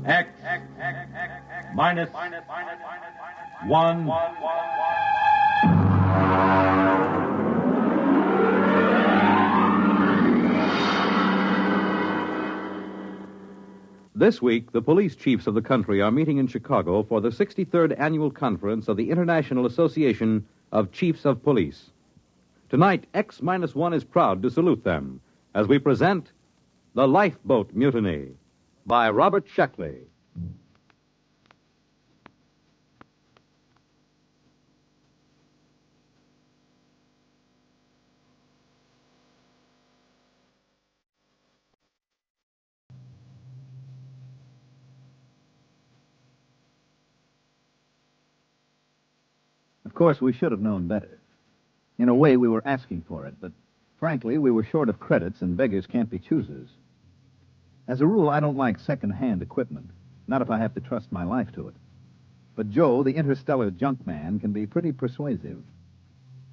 X minus 1. This week, the police chiefs of the country are meeting in Chicago for the 63rd Annual Conference of the International Association of Chiefs of Police. Tonight, X-1 is proud to salute them as we present The Lifeboat Mutiny by Robert Sheckley. Of course, we should have known better. In a way, we were asking for it, but frankly, we were short of credits, and beggars can't be choosers. As a rule, I don't like second-hand equipment, not if I have to trust my life to it. But Joe, the interstellar junk man, can be pretty persuasive.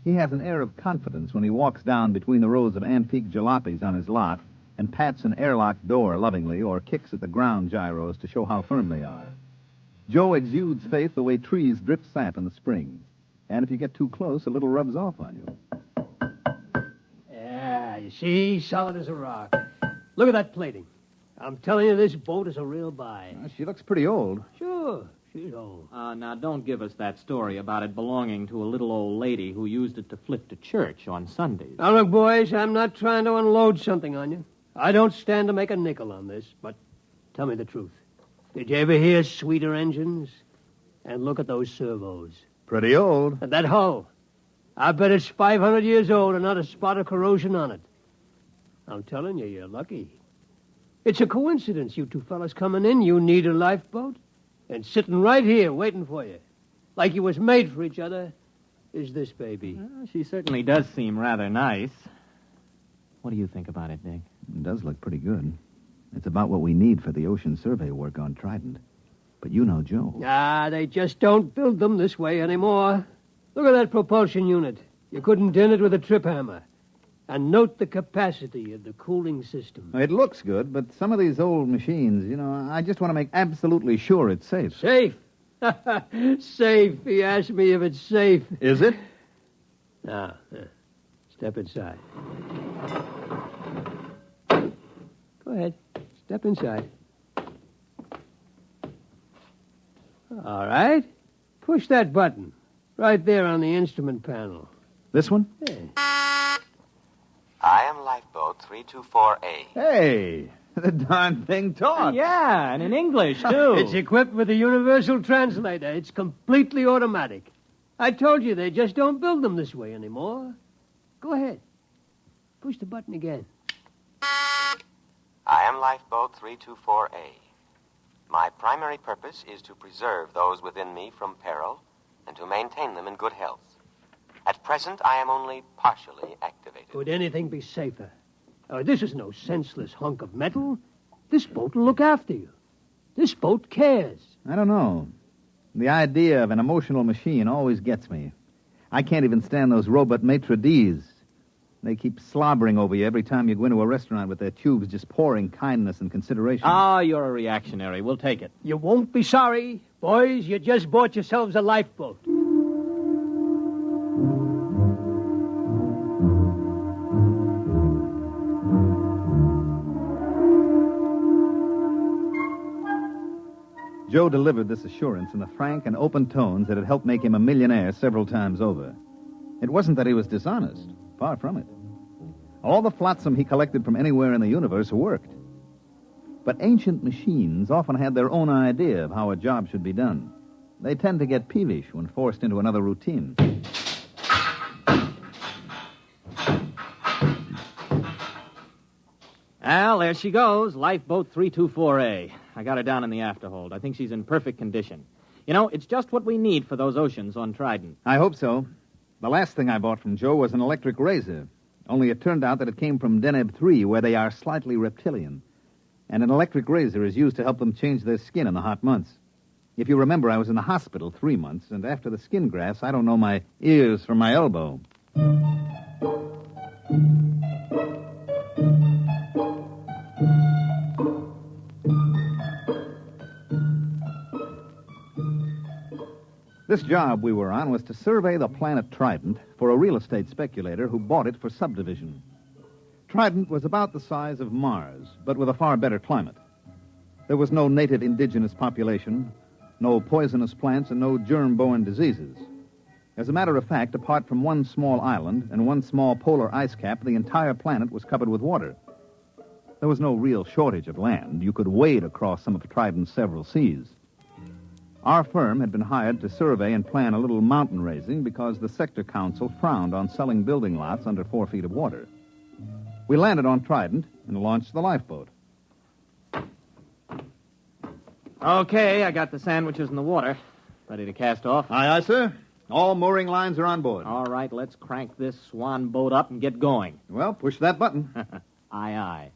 He has an air of confidence when he walks down between the rows of antique jalopies on his lot and pats an airlock door lovingly or kicks at the ground gyros to show how firm they are. Joe exudes faith the way trees drip sap in the spring. And if you get too close, a little rubs off on you. Yeah, you see, solid as a rock. Look at that plating. I'm telling you, this boat is a real buy. She looks pretty old. Sure, she's old. Now, don't give us that story about it belonging to a little old lady who used it to flit to church on Sundays. Now, look, boys, I'm not trying to unload something on you. I don't stand to make a nickel on this, but tell me the truth. Did you ever hear sweeter engines? And look at those servos. Pretty old. And that hull. I bet it's 500 years old and not a spot of corrosion on it. I'm telling you, you're lucky. It's a coincidence, you two fellas coming in. You need a lifeboat. And sitting right here waiting for you, like you was made for each other, is this baby. Well, she certainly does seem rather nice. What do you think about it, Dick? It does look pretty good. It's about what we need for the ocean survey work on Trident. But you know Joe. They just don't build them this way anymore. Look at that propulsion unit. You couldn't dent it with a trip hammer. And note the capacity of the cooling system. It looks good, but some of these old machines, I just want to make absolutely sure it's safe. Safe? Safe. He asked me if it's safe. Is it? Now, step inside. Go ahead. Step inside. All right. Push that button. Right there on the instrument panel. This one? Yeah. I am Lifeboat 324A. Hey, the darn thing talks. Yeah, and in English, too. It's equipped with a universal translator. It's completely automatic. I told you they just don't build them this way anymore. Go ahead. Push the button again. I am Lifeboat 324A. My primary purpose is to preserve those within me from peril and to maintain them in good health. At present, I am only partially activated. Could anything be safer? This is no senseless hunk of metal. This boat will look after you. This boat cares. I don't know. The idea of an emotional machine always gets me. I can't even stand those robot maitre d's. They keep slobbering over you every time you go into a restaurant with their tubes just pouring kindness and consideration. Oh, you're a reactionary. We'll take it. You won't be sorry. Boys, you just bought yourselves a lifeboat. Joe delivered this assurance in the frank and open tones that had helped make him a millionaire several times over. It wasn't that he was dishonest. Far from it. All the flotsam he collected from anywhere in the universe worked. But ancient machines often had their own idea of how a job should be done. They tend to get peevish when forced into another routine. Al, there she goes, Lifeboat 324A. I got her down in the afterhold. I think she's in perfect condition. It's just what we need for those oceans on Trident. I hope so. The last thing I bought from Joe was an electric razor. Only it turned out that it came from Deneb 3, where they are slightly reptilian. And an electric razor is used to help them change their skin in the hot months. If you remember, I was in the hospital 3 months, and after the skin grafts, I don't know my ears from my elbow. This job we were on was to survey the planet Trident for a real estate speculator who bought it for subdivision. Trident was about the size of Mars, but with a far better climate. There was no native indigenous population, no poisonous plants, and no germ-borne diseases. As a matter of fact, apart from one small island and one small polar ice cap, the entire planet was covered with water. There was no real shortage of land. You could wade across some of Trident's several seas. Our firm had been hired to survey and plan a little mountain raising because the sector council frowned on selling building lots under 4 feet of water. We landed on Trident and launched the lifeboat. Okay, I got the sandwiches in the water. Ready to cast off? Aye, aye, sir. All mooring lines are on board. All right, let's crank this swan boat up and get going. Well, push that button. Aye, aye.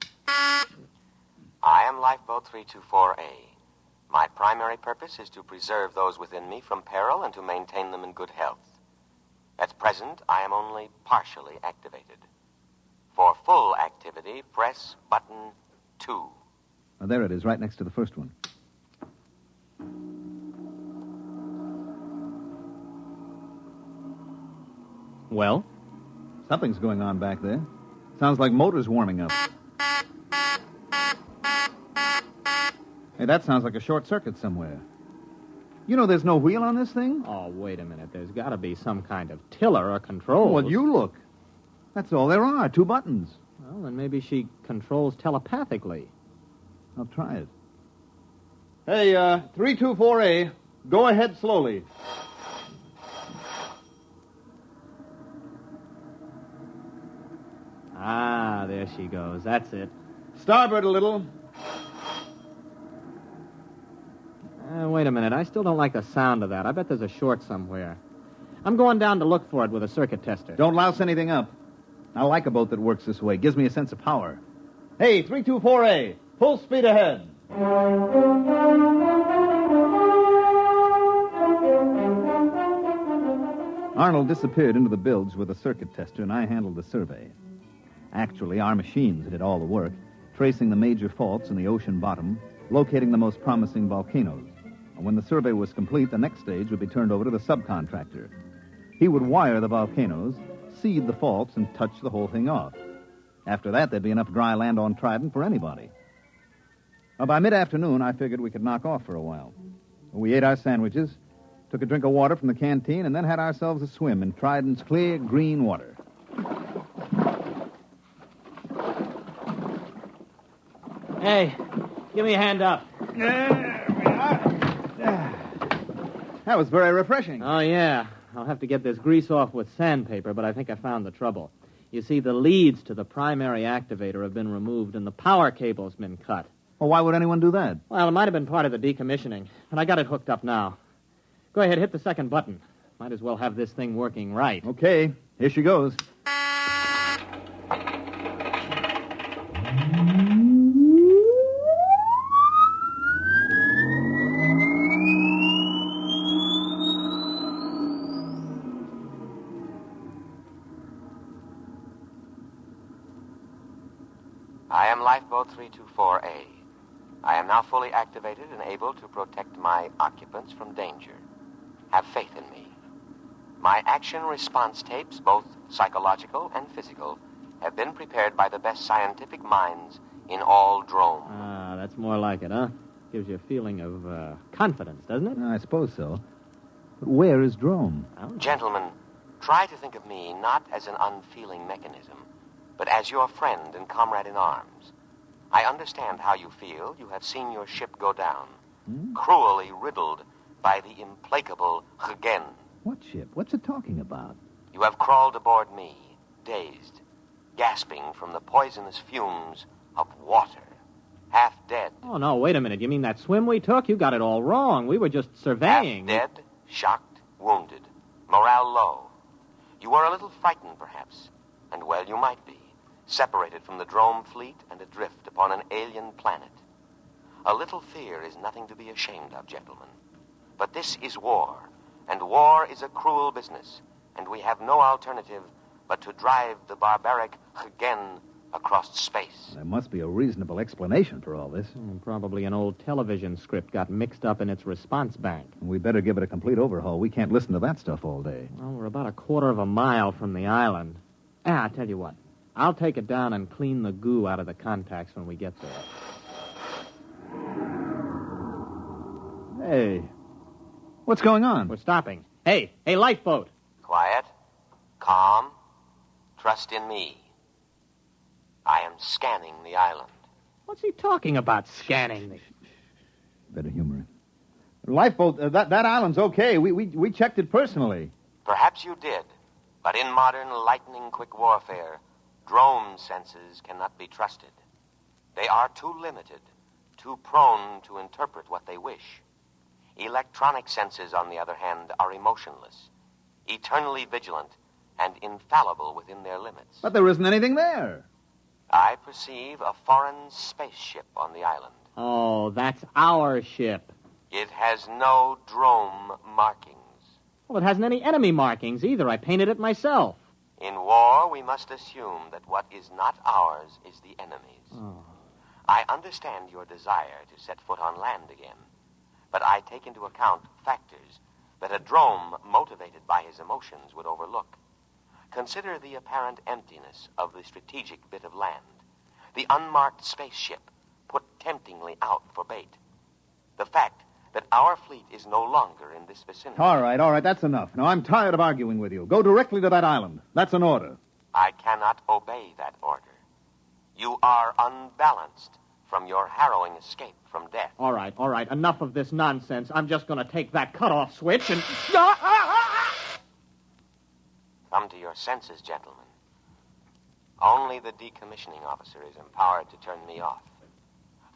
I am Lifeboat 324A. My primary purpose is to preserve those within me from peril and to maintain them in good health. At present, I am only partially activated. For full activity, press button 2. Oh, there it is, right next to the first one. Well? Something's going on back there. Sounds like motors warming up. Hey, that sounds like a short circuit somewhere. You know there's no wheel on this thing? Oh, wait a minute. There's got to be some kind of tiller or control. Well, you look. That's all there are, 2 buttons. Well, then maybe she controls telepathically. I'll try it. Hey, 324A, go ahead slowly. Ah, there she goes. That's it. Starboard a little. Wait a minute. I still don't like the sound of that. I bet there's a short somewhere. I'm going down to look for it with a circuit tester. Don't louse anything up. I like a boat that works this way. Gives me a sense of power. Hey, 324A, full speed ahead. Arnold disappeared into the bilge with a circuit tester, and I handled the survey. Actually, our machines did all the work, tracing the major faults in the ocean bottom, locating the most promising volcanoes. And when the survey was complete, the next stage would be turned over to the subcontractor. He would wire the volcanoes, seed the faults, and touch the whole thing off. After that, there'd be enough dry land on Trident for anybody. Well, by mid-afternoon, I figured we could knock off for a while. We ate our sandwiches, took a drink of water from the canteen, and then had ourselves a swim in Trident's clear green water. Hey, give me a hand up. There we are. That was very refreshing. Oh, yeah. I'll have to get this grease off with sandpaper, but I think I found the trouble. You see, the leads to the primary activator have been removed and the power cable's been cut. Well, why would anyone do that? Well, it might have been part of the decommissioning, but I got it hooked up now. Go ahead, hit the second button. Might as well have this thing working right. Okay, here she goes. I am Lifeboat 324A. I am now fully activated and able to protect my occupants from danger. Have faith in me. My action response tapes, both psychological and physical, have been prepared by the best scientific minds in all Drome. Ah, that's more like it, huh? Gives you a feeling of confidence, doesn't it? I suppose so. But where is Drome? Gentlemen, try to think of me not as an unfeeling mechanism, but as your friend and comrade in arms. I understand how you feel. You have seen your ship go down, cruelly riddled by the implacable Hagen. What ship? What's it talking about? You have crawled aboard me, dazed, gasping from the poisonous fumes of water, half dead. Oh, no, wait a minute. You mean that swim we took? You got it all wrong. We were just surveying. Half dead, shocked, wounded, morale low. You were a little frightened, perhaps, and well, you might be, separated from the Drome fleet and adrift upon an alien planet. A little fear is nothing to be ashamed of, gentlemen. But this is war, and war is a cruel business, and we have no alternative but to drive the barbaric Hagen across space. There must be a reasonable explanation for all this. Probably an old television script got mixed up in its response bank. We better give it a complete overhaul. We can't listen to that stuff all day. Well, we're about a quarter of a mile from the island. I'll tell you what. I'll take it down and clean the goo out of the contacts when we get there. Hey, what's going on? We're stopping. Hey, lifeboat. Quiet, calm, trust in me. I am scanning the island. What's he talking about, scanning the... Better humor it. Lifeboat, that island's okay. We checked it personally. Perhaps you did, but in modern lightning-quick warfare, drone senses cannot be trusted. They are too limited, too prone to interpret what they wish. Electronic senses, on the other hand, are emotionless, eternally vigilant, and infallible within their limits. But there isn't anything there. I perceive a foreign spaceship on the island. Oh, that's our ship. It has no drone markings. Well, it hasn't any enemy markings either. I painted it myself. In war, we must assume that what is not ours is the enemy's. Oh. I understand your desire to set foot on land again, but I take into account factors that a drone motivated by his emotions would overlook. Consider the apparent emptiness of the strategic bit of land, the unmarked spaceship put temptingly out for bait, the fact that our fleet is no longer in this vicinity. All right, that's enough. Now, I'm tired of arguing with you. Go directly to that island. That's an order. I cannot obey that order. You are unbalanced from your harrowing escape from death. All right. Enough of this nonsense. I'm just going to take that cutoff switch and... Come to your senses, gentlemen. Only the decommissioning officer is empowered to turn me off.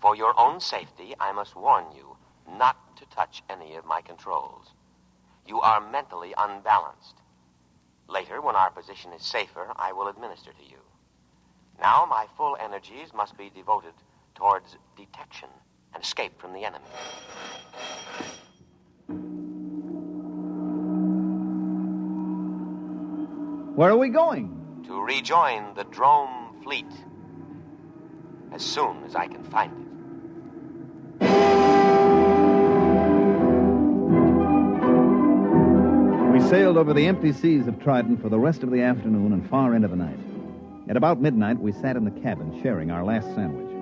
For your own safety, I must warn you not to touch any of my controls. You are mentally unbalanced. Later, when our position is safer, I will administer to you. Now, my full energies must be devoted towards detection and escape from the enemy. Where are we going? To rejoin the drone fleet as soon as I can find it. We sailed over the empty seas of Trident for the rest of the afternoon and far into the night. At about midnight, we sat in the cabin sharing our last sandwich.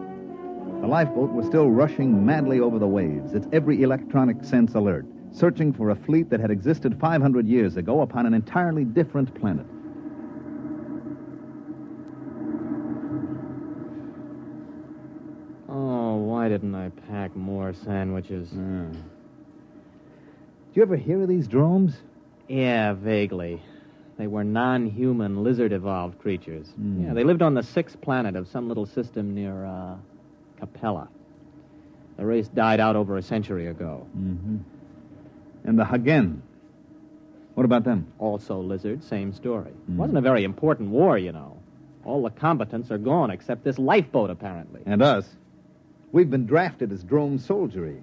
The lifeboat was still rushing madly over the waves, its every electronic sense alert, searching for a fleet that had existed 500 years ago upon an entirely different planet. Oh, why didn't I pack more sandwiches? Do you ever hear of these drones? Yeah, vaguely. They were non-human, lizard-evolved creatures. Yeah, they lived on the 6th planet of some little system near, Capella. The race died out over a century ago. Mm-hmm. And the Hagen? What about them? Also lizards, same story. It wasn't a very important war, you know. All the combatants are gone except this lifeboat, apparently. And us. We've been drafted as drone soldiery.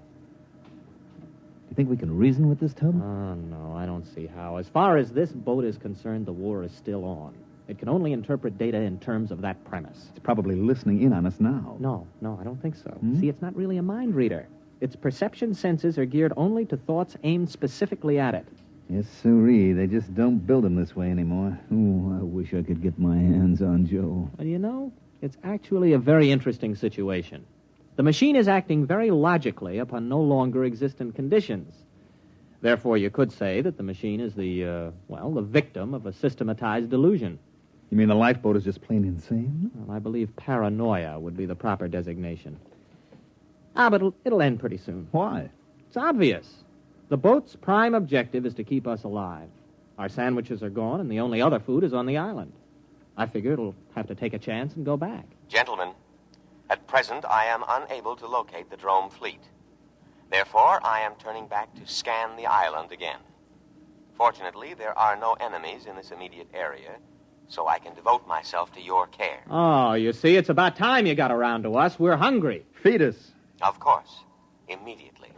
You think we can reason with this tub? Oh, no, I don't see how. As far as this boat is concerned, the war is still on. It can only interpret data in terms of that premise. It's probably listening in on us now. No, I don't think so. See, it's not really a mind reader. Its perception senses are geared only to thoughts aimed specifically at it. Yes, sirree. They just don't build them this way anymore. Oh, I wish I could get my hands on Joe. Well, you know, it's actually a very interesting situation. The machine is acting very logically upon no longer existent conditions. Therefore, you could say that the machine is the victim of a systematized delusion. You mean the lifeboat is just plain insane? Well, I believe paranoia would be the proper designation. But it'll end pretty soon. Why? It's obvious. The boat's prime objective is to keep us alive. Our sandwiches are gone, and the only other food is on the island. I figure it'll have to take a chance and go back. Gentlemen, at present, I am unable to locate the drone fleet. Therefore, I am turning back to scan the island again. Fortunately, there are no enemies in this immediate area, so I can devote myself to your care. Oh, you see, it's about time you got around to us. We're hungry. Feed us. Of course, immediately.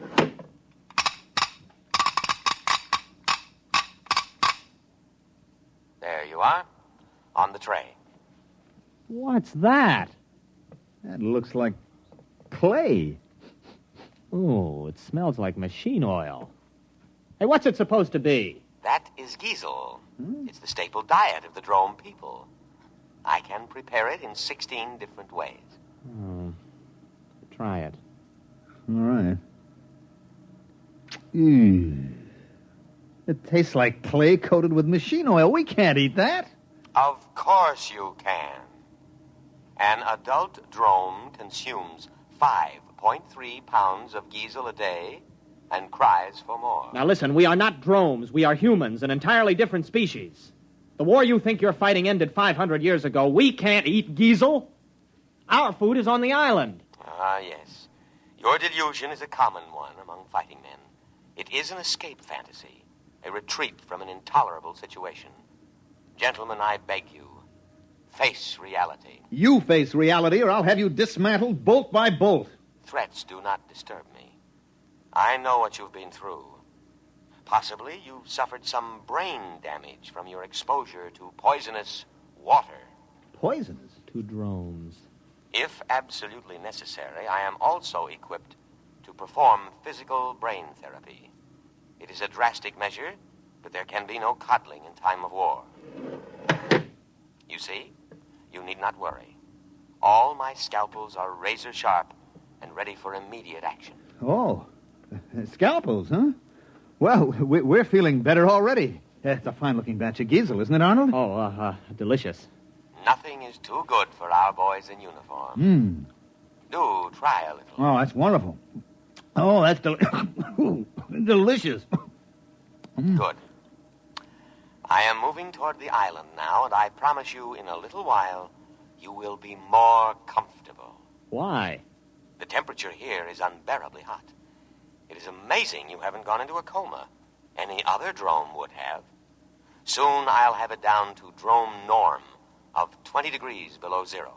There you are, on the tray. What's that? That looks like clay. Oh, it smells like machine oil. Hey, what's it supposed to be? That is giesel. It's the staple diet of the Drome people. I can prepare it in 16 different ways. Oh, try it. All right. It tastes like clay coated with machine oil. We can't eat that. Of course you can. An adult drone consumes 5.3 pounds of giesel a day and cries for more. Now listen, we are not dromes. We are humans, an entirely different species. The war you think you're fighting ended 500 years ago. We can't eat giesel. Our food is on the island. Ah, yes. Your delusion is a common one among fighting men. It is an escape fantasy, a retreat from an intolerable situation. Gentlemen, I beg you, face reality. You face reality, or I'll have you dismantled bolt by bolt. Threats do not disturb me. I know what you've been through. Possibly you've suffered some brain damage from your exposure to poisonous water. Poisonous? To drones. If absolutely necessary, I am also equipped to perform physical brain therapy. It is a drastic measure, but there can be no coddling in time of war. You see, you need not worry. All my scalpels are razor sharp and ready for immediate action. Oh, scalpels, huh? Well, we're feeling better already. It's a fine-looking batch of giesel, isn't it, Arnold? Oh, delicious. Nothing is too good for our boys in uniform. Do try a little. Oh, that's wonderful. Oh, that's delicious. Good. I am moving toward the island now, and I promise you in a little while you will be more comfortable. Why? The temperature here is unbearably hot. It is amazing you haven't gone into a coma. Any other drome would have. Soon I'll have it down to drome norm of 20 degrees below zero.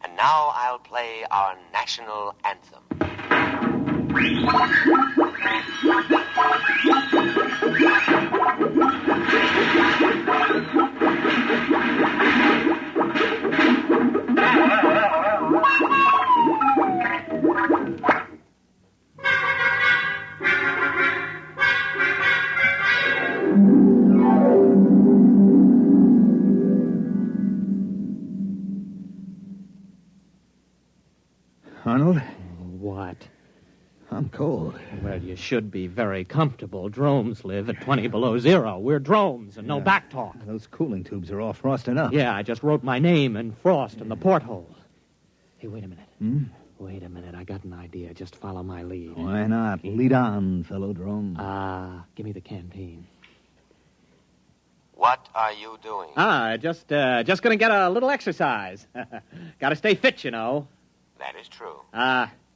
And now I'll play our national anthem. Arnold? What? I'm cold. Well, you should be very comfortable. Dromes live at 20 below zero. We're dromes and no back talk. Those cooling tubes are all frosted up. Yeah, I just wrote my name in frost in the porthole. Hey, wait a minute. Wait a minute. I got an idea. Just follow my lead. Why not? Lead on, fellow drone. Give me the canteen. What are you doing? Just gonna get a little exercise. Gotta stay fit, you know. That is true.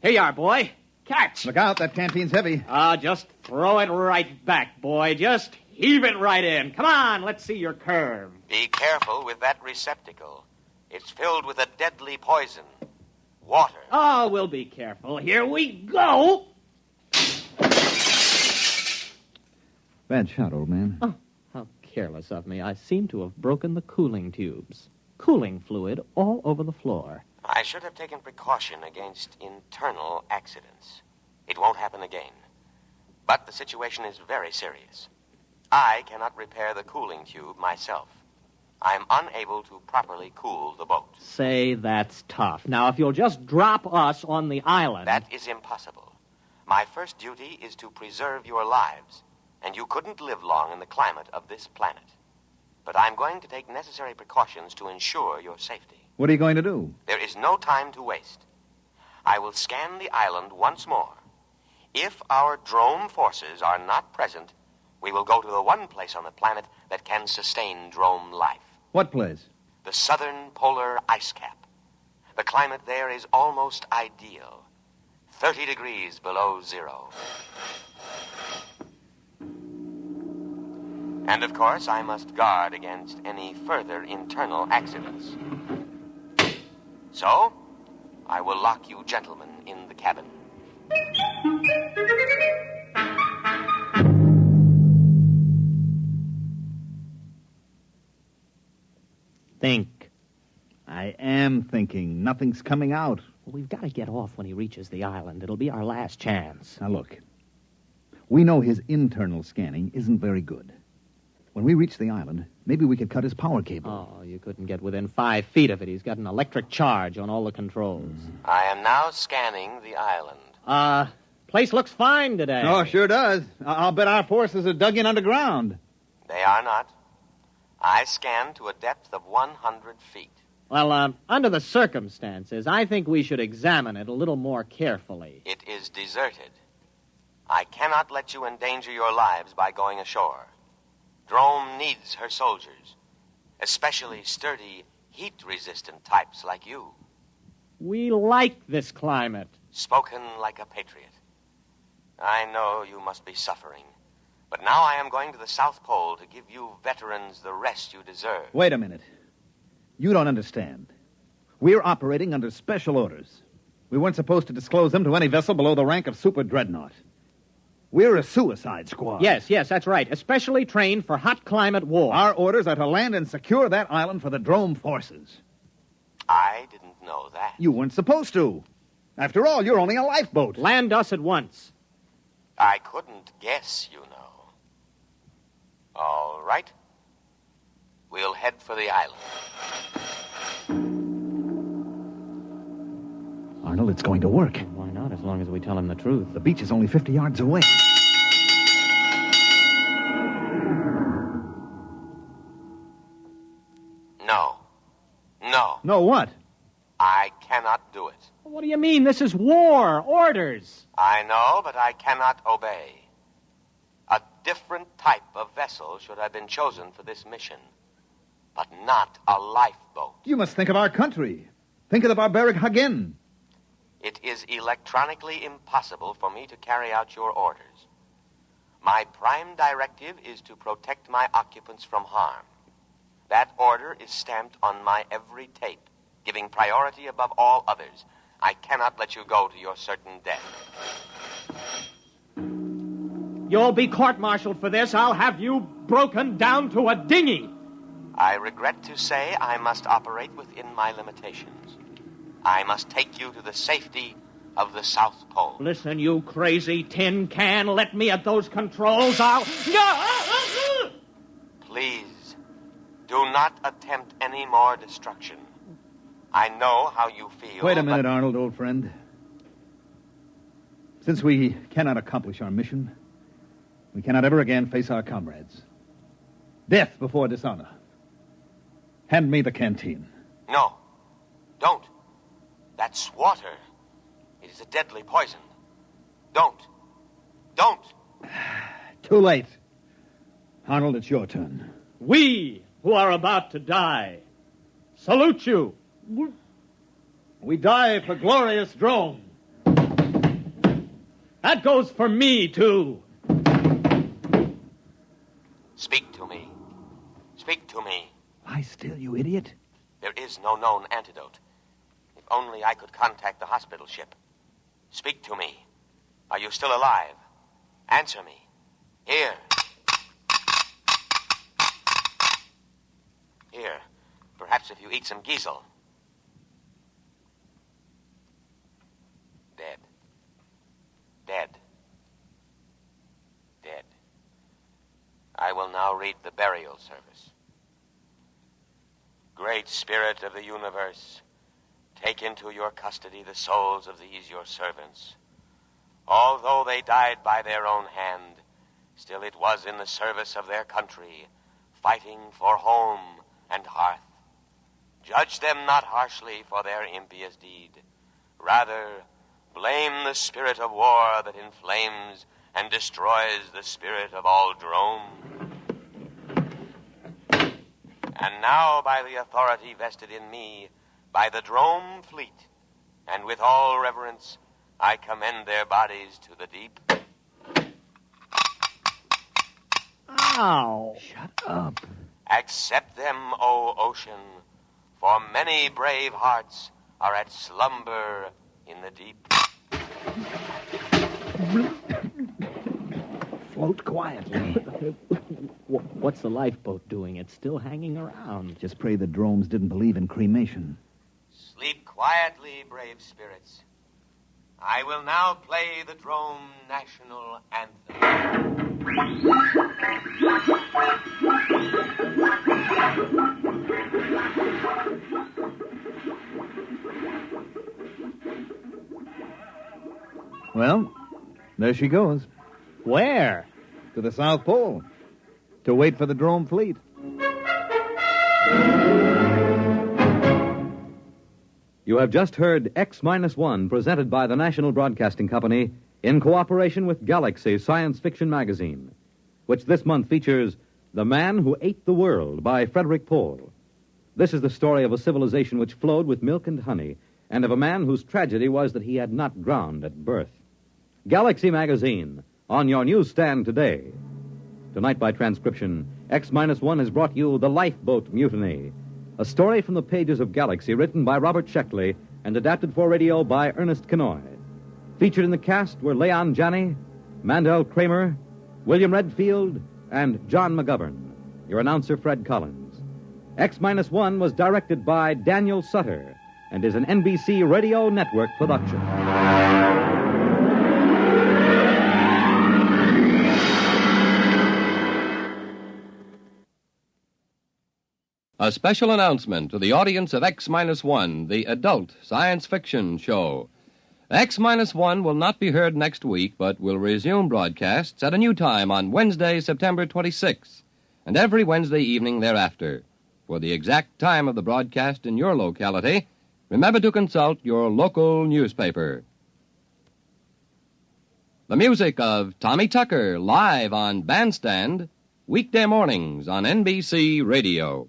Here you are, boy. Catch. Look out, that canteen's heavy. Just throw it right back, boy. Just heave it right in. Come on, let's see your curve. Be careful with that receptacle. It's filled with a deadly poison. Water. Oh, we'll be careful. Here we go. Bad shot, old man. Oh, how careless of me. I seem to have broken the cooling tubes. Cooling fluid all over the floor. I should have taken precaution against internal accidents. It won't happen again. But the situation is very serious. I cannot repair the cooling tube myself. I am unable to properly cool the boat. Say that's tough. Now, if you'll just drop us on the island... That is impossible. My first duty is to preserve your lives, and you couldn't live long in the climate of this planet. But I'm going to take necessary precautions to ensure your safety. What are you going to do? There is no time to waste. I will scan the island once more. If our drone forces are not present, we will go to the one place on the planet that can sustain drone life. What place? The southern polar ice cap. The climate there is almost ideal. 30 degrees below zero. And of course, I must guard against any further internal accidents. So, I will lock you gentlemen in the cabin. Think. I am thinking? Nothing's coming out. Well, we've got to get off when he reaches the island. It'll be our last chance. Now, look. We know his internal scanning isn't very good. When we reach the island, maybe we could cut his power cable. Oh, you couldn't get within 5 feet of it. He's got an electric charge on all the controls. I am now scanning the island. Place looks fine today. Oh, sure does. I'll bet our forces are dug in underground. They are not. I scanned to a depth of 100 feet. Well, under the circumstances, I think we should examine it a little more carefully. It is deserted. I cannot let you endanger your lives by going ashore. Drome needs her soldiers, especially sturdy, heat-resistant types like you. We like this climate. Spoken like a patriot. I know you must be suffering, but now I am going to the South Pole to give you veterans the rest you deserve. Wait a minute. You don't understand. We're operating under special orders. We weren't supposed to disclose them to any vessel below the rank of super dreadnought. We're a suicide squad. Yes, that's right. Especially trained for hot climate war. Our orders are to land and secure that island for the Drome forces. I didn't know that. You weren't supposed to. After all, you're only a lifeboat. Land us at once. I couldn't guess, you know. All right. We'll head for the island. Arnold, it's going to work. Why not, as long as we tell him the truth? The beach is only 50 yards away. No. No, what? I cannot do it. What do you mean? This is war. Orders. I know, but I cannot obey. A different type of vessel should have been chosen for this mission, but not a lifeboat. You must think of our country. Think of the barbaric Hagen. It is electronically impossible for me to carry out your orders. My prime directive is to protect my occupants from harm. That order is stamped on my every tape, giving priority above all others. I cannot let you go to your certain death. You'll be court-martialed for this. I'll have you broken down to a dinghy. I regret to say I must operate within my limitations. I must take you to the safety of the South Pole. Listen, you crazy tin can. Let me at those controls. Please, do not attempt any more destruction. I know how you feel. Wait a minute, Arnold, old friend. Since we cannot accomplish our mission, we cannot ever again face our comrades. Death before dishonor. Hand me the canteen. No, don't. That's water. It is a deadly poison. Don't. Too late. Arnold, it's your turn. We, who are about to die, salute you. We die for glorious Drome. That goes for me, too. Speak to me. Speak to me. Lie still, you idiot. There is no known antidote. If only I could contact the hospital ship. Speak to me. Are you still alive? Answer me. Here. Here. Perhaps if you eat some giesel. Dead. Dead. Dead. I will now read the burial service. Great Spirit of the universe, take into your custody the souls of these your servants. Although they died by their own hand, still it was in the service of their country, fighting for home and hearth. Judge them not harshly for their impious deed. Rather, blame the spirit of war that inflames and destroys the spirit of all Drome. And now, by the authority vested in me, by the Drome fleet, and with all reverence, I commend their bodies to the deep. Ow. Shut up. Accept them, O ocean, for many brave hearts are at slumber in the deep. Float quietly. What's the lifeboat doing? It's still hanging around. Just pray the Dromes didn't believe in cremation. Sleep quietly, brave spirits. I will now play the Drome National Anthem. Well, there she goes. Where? To the South Pole. To wait for the Drome fleet. You have just heard X-1, presented by the National Broadcasting Company in cooperation with Galaxy Science Fiction Magazine, which this month features The Man Who Ate the World by Frederick Pohl. This is the story of a civilization which flowed with milk and honey, and of a man whose tragedy was that he had not drowned at birth. Galaxy Magazine, on your newsstand today. Tonight by transcription, X-1 has brought you The Lifeboat Mutiny, a story from the pages of Galaxy written by Robert Sheckley and adapted for radio by Ernest Kinoy. Featured in the cast were Leon Janney, Mandel Kramer, William Redfield, and John McGovern. Your announcer, Fred Collins. X-1 was directed by Daniel Sutter and is an NBC Radio Network production. A special announcement to the audience of X-1, the adult science fiction show. X-1 will not be heard next week, but will resume broadcasts at a new time on Wednesday, September 26th, and every Wednesday evening thereafter. For the exact time of the broadcast in your locality, remember to consult your local newspaper. The music of Tommy Tucker, live on Bandstand, weekday mornings on NBC Radio.